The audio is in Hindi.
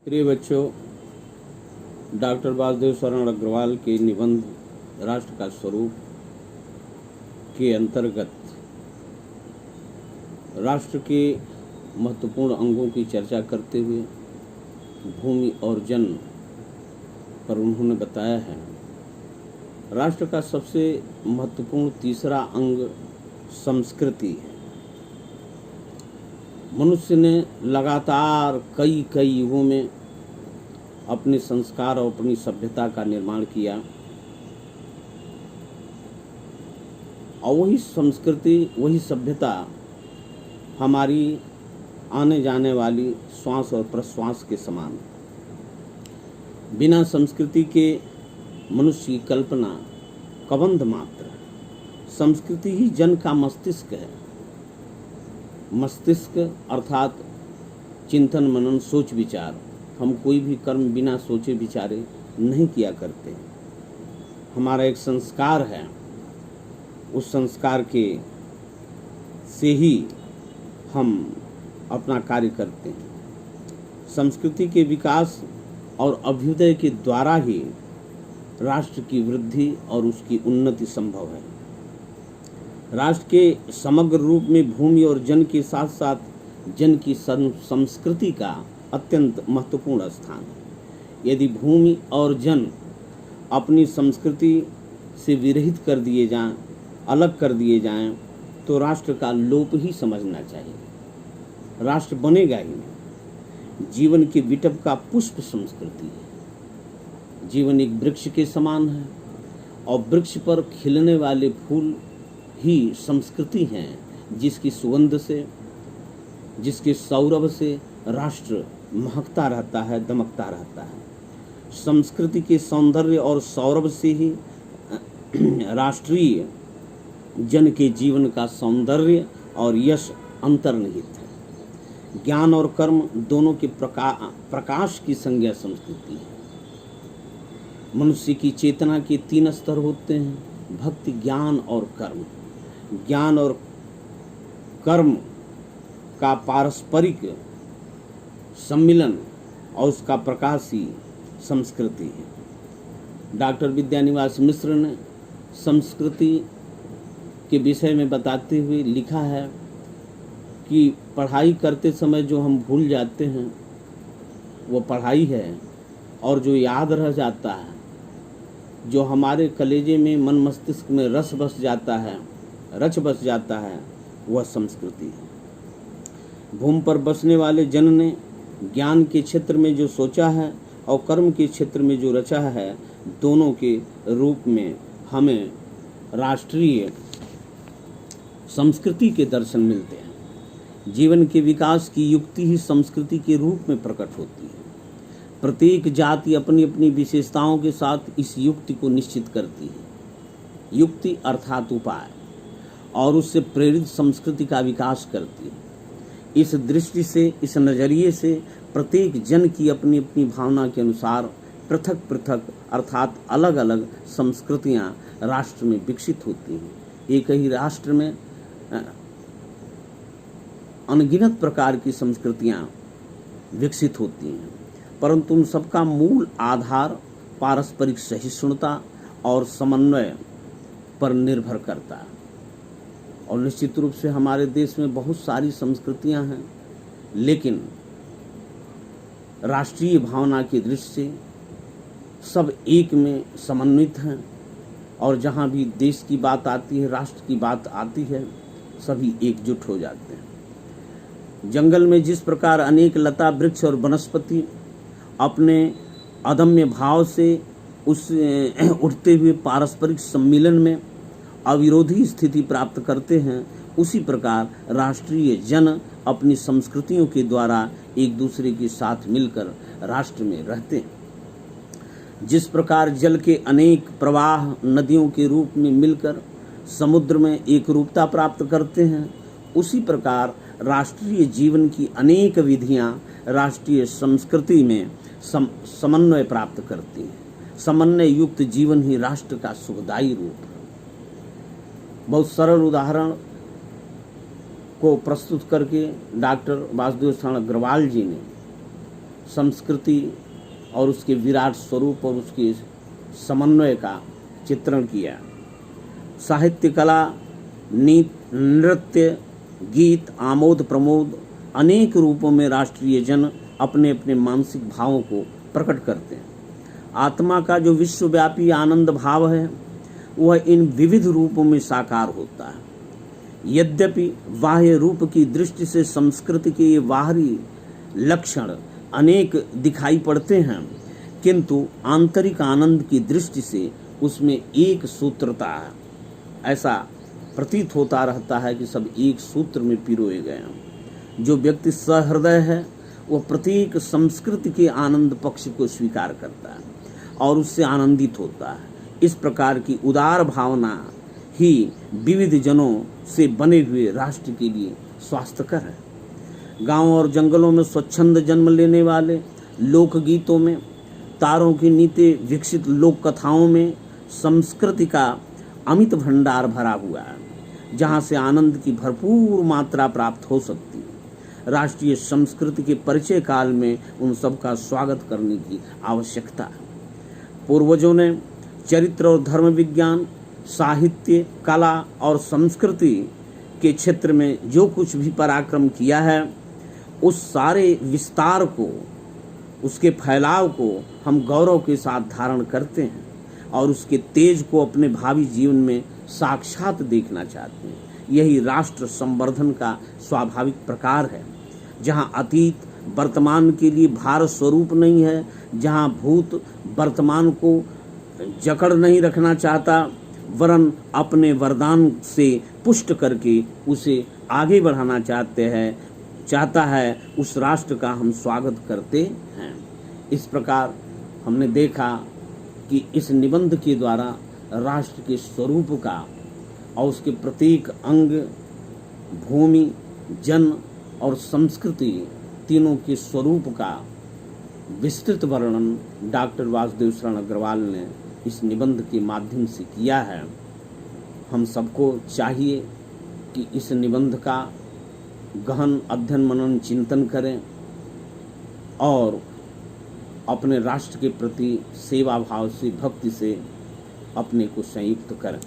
प्रिय बच्चों, डॉक्टर वासुदेव शरण अग्रवाल के निबंध राष्ट्र का स्वरूप के अंतर्गत राष्ट्र के महत्वपूर्ण अंगों की चर्चा करते हुए भूमि और जन पर उन्होंने बताया है। राष्ट्र का सबसे महत्वपूर्ण तीसरा अंग संस्कृति है। मनुष्य ने लगातार कई युगों में अपने संस्कार और अपनी सभ्यता का निर्माण किया और वही संस्कृति, वही सभ्यता हमारी आने जाने वाली श्वास और प्रश्वास के समान। बिना संस्कृति के मनुष्य की कल्पना कबंध मात्र है। संस्कृति ही जन का मस्तिष्क है। मस्तिष्क अर्थात चिंतन, मनन, सोच विचार। हम कोई भी कर्म बिना सोचे विचारे नहीं किया करते। हमारा एक संस्कार है, उस संस्कार के से ही हम अपना कार्य करते हैं। संस्कृति के विकास और अभ्युदय के द्वारा ही राष्ट्र की वृद्धि और उसकी उन्नति संभव है। राष्ट्र के समग्र रूप में भूमि और जन के साथ साथ जन की संस्कृति का अत्यंत महत्वपूर्ण स्थान है। यदि भूमि और जन अपनी संस्कृति से विरहित कर दिए जाएं, अलग कर दिए जाएं, तो राष्ट्र का लोप ही समझना चाहिए। राष्ट्र बनेगा ही नहीं। जीवन के विटप का पुष्प संस्कृति है। जीवन एक वृक्ष के समान है और वृक्ष पर खिलने वाले फूल ही संस्कृति हैं, जिसकी सुगंध से, जिसके सौरभ से राष्ट्र महकता रहता है, दमकता रहता है। संस्कृति के सौंदर्य और सौरभ से ही राष्ट्रीय जन के जीवन का सौंदर्य और यश अंतर्निहित है। ज्ञान और कर्म दोनों के प्रकाश की संज्ञा संस्कृति है। मनुष्य की चेतना के 3 स्तर होते हैं: भक्ति, ज्ञान और कर्म। ज्ञान और कर्म का पारस्परिक सम्मिलन और उसका प्रकाश ही संस्कृति है। डॉक्टर विद्यानिवास मिश्र ने संस्कृति के विषय में बताते हुए लिखा है कि पढ़ाई करते समय जो हम भूल जाते हैं वो पढ़ाई है, और जो याद रह जाता है, जो हमारे कलेजे में, मन मस्तिष्क में रच बस जाता है, वह संस्कृति है। भूमि पर बसने वाले जन ने ज्ञान के क्षेत्र में जो सोचा है और कर्म के क्षेत्र में जो रचा है, दोनों के रूप में हमें राष्ट्रीय संस्कृति के दर्शन मिलते हैं। जीवन के विकास की युक्ति ही संस्कृति के रूप में प्रकट होती है। प्रत्येक जाति अपनी अपनी विशेषताओं के साथ इस युक्ति को निश्चित करती है। युक्ति अर्थात उपाय, और उससे प्रेरित संस्कृति का विकास करती है। इस दृष्टि से, इस नजरिए से प्रत्येक जन की अपनी अपनी भावना के अनुसार पृथक पृथक अर्थात अलग अलग संस्कृतियां राष्ट्र में विकसित होती हैं। एक ही राष्ट्र में अनगिनत प्रकार की संस्कृतियां विकसित होती हैं, परंतु उन सबका मूल आधार पारस्परिक सहिष्णुता और समन्वय पर निर्भर करता है। और निश्चित रूप से हमारे देश में बहुत सारी संस्कृतियां हैं, लेकिन राष्ट्रीय भावना की दृष्टि से सब एक में समन्वित हैं, और जहां भी देश की बात आती है, राष्ट्र की बात आती है, सभी एकजुट हो जाते हैं। जंगल में जिस प्रकार अनेक लता, वृक्ष और वनस्पति अपने अदम्य भाव से उस उठते हुए पारस्परिक सम्मिलन में अविरोधी स्थिति प्राप्त करते हैं, उसी प्रकार राष्ट्रीय जन अपनी संस्कृतियों के द्वारा एक दूसरे के साथ मिलकर राष्ट्र में रहते हैं। जिस प्रकार जल के अनेक प्रवाह नदियों के रूप में मिलकर समुद्र में एक रूपता प्राप्त करते हैं, उसी प्रकार राष्ट्रीय जीवन की अनेक विधियां राष्ट्रीय संस्कृति में समन्वय प्राप्त करती हैं। समन्वय युक्त जीवन ही राष्ट्र का सुखदायी रूप है। बहुत सरल उदाहरण को प्रस्तुत करके डॉक्टर वासुदेव शरण अग्रवाल जी ने संस्कृति और उसके विराट स्वरूप और उसके समन्वय का चित्रण किया। साहित्य, कला, नृत्य, गीत, आमोद प्रमोद अनेक रूपों में राष्ट्रीय जन अपने अपने मानसिक भावों को प्रकट करते हैं। आत्मा का जो विश्वव्यापी आनंद भाव है वह इन विविध रूपों में साकार होता है। यद्यपि बाह्य रूप की दृष्टि से संस्कृति के ये बाहरी लक्षण अनेक दिखाई पड़ते हैं, किंतु आंतरिक आनंद की दृष्टि से उसमें एक सूत्रता है। ऐसा प्रतीत होता रहता है कि सब एक सूत्र में पिरोए गए हैं। जो व्यक्ति सहृदय है वह प्रत्येक संस्कृति के आनंद पक्ष को स्वीकार करता है और उससे आनंदित होता है। इस प्रकार की उदार भावना ही विविध जनों से बने हुए राष्ट्र के लिए स्वास्थ्यकर है। गांव और जंगलों में स्वच्छंद जन्म लेने वाले लोकगीतों में, तारों की नीति विकसित लोक कथाओं में संस्कृति का अमित भंडार भरा हुआ है, जहां से आनंद की भरपूर मात्रा प्राप्त हो सकती है। राष्ट्रीय संस्कृति के परिचय काल में उन सब का स्वागत करने की आवश्यकता है। पूर्वजों ने चरित्र और धर्म विज्ञान, साहित्य, कला और संस्कृति के क्षेत्र में जो कुछ भी पराक्रम किया है, उस सारे विस्तार को, उसके फैलाव को हम गौरव के साथ धारण करते हैं और उसके तेज को अपने भावी जीवन में साक्षात देखना चाहते हैं। यही राष्ट्र संवर्धन का स्वाभाविक प्रकार है, जहां अतीत वर्तमान के लिए भार स्वरूप नहीं है, जहां भूत वर्तमान को जकड़ नहीं रखना चाहता, वरन अपने वरदान से पुष्ट करके उसे आगे बढ़ाना चाहता है, उस राष्ट्र का हम स्वागत करते हैं। इस प्रकार हमने देखा कि इस निबंध के द्वारा राष्ट्र के स्वरूप का और उसके प्रत्येक अंग, भूमि, जन और संस्कृति तीनों के स्वरूप का विस्तृत वर्णन डॉक्टर वासुदेव शरण अग्रवाल ने इस निबंध के माध्यम से किया है। हम सबको चाहिए कि इस निबंध का गहन अध्ययन, मनन, चिंतन करें और अपने राष्ट्र के प्रति सेवा भाव से, भक्ति से अपने को संयुक्त करें।